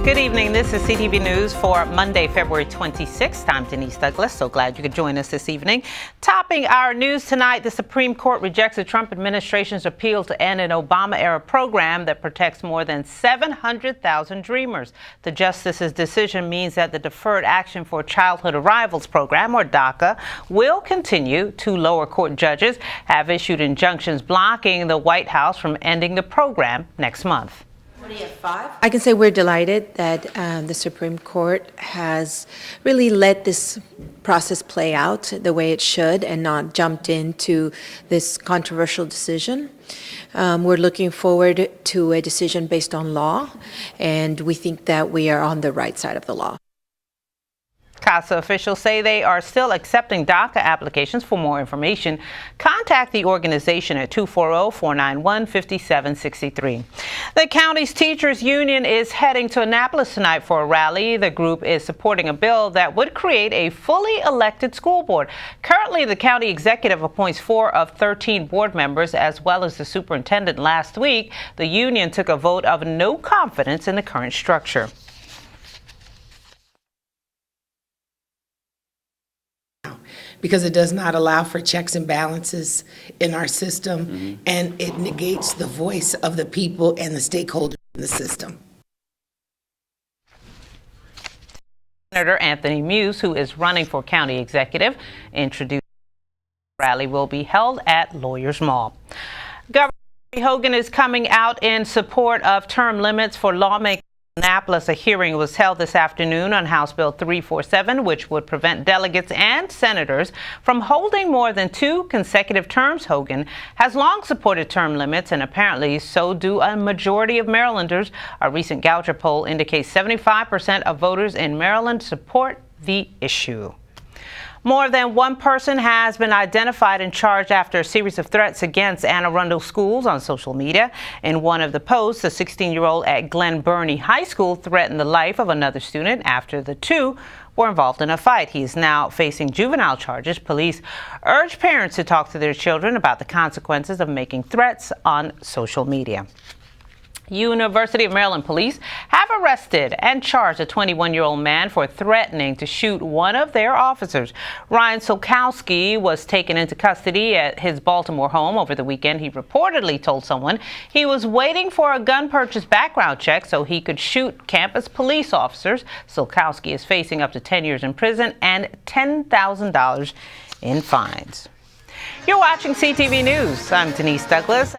Good evening. This is CTV News for Monday, February 26th. I'm Denise Douglas. So glad you could join us this evening. Topping our news tonight, the Supreme Court rejects the Trump administration's appeal to end an Obama-era program that protects more than 700,000 Dreamers. The justice's decision means that the Deferred Action for Childhood Arrivals program, or DACA, will continue. Two lower court judges have issued injunctions blocking the White House from ending the program next month. I can say we're delighted that the Supreme Court has really let this process play out the way it should and not jumped into this controversial decision. We're looking forward to a decision based on law, and we think that we are on the right side of the law. CASA officials say they are still accepting DACA applications. For more information, contact the organization at 240-491-5763. The county's teachers union is heading to Annapolis tonight for a rally. The group is supporting a bill that would create a fully elected school board. Currently, the county executive appoints 4 of 13 board members, as well as the superintendent. Last week, the union took a vote of no confidence in the current structure. Because it does not allow for checks and balances in our system, and it negates the voice of the people and the stakeholders in the system. Senator Anthony Muse, who is running for county executive, introduced the rally will be held at Lawyers Mall. Gov Hogan is coming out in support of term limits for lawmakers. Annapolis, a hearing was held this afternoon on House Bill 347, which would prevent delegates and senators from holding more than 2 consecutive terms. Hogan has long supported term limits, and apparently so do a majority of Marylanders. A recent Goucher poll indicates 75% of voters in Maryland support the issue. More than one person has been identified and charged after a series of threats against Anne Arundel schools on social media. In one of the posts, a 16-year-old at Glen Burnie High School threatened the life of another student after the two were involved in a fight. He is now facing juvenile charges. Police urge parents to talk to their children about the consequences of making threats on social media. University of Maryland police have arrested and charged a 21-year-old man for threatening to shoot one of their officers. Ryan Solkowski was taken into custody at his Baltimore home over the weekend. He reportedly told someone he was waiting for a gun purchase background check so he could shoot campus police officers. Solkowski is facing up to 10 years in prison and $10,000 in fines. You're watching CTV News. I'm Denise Douglas.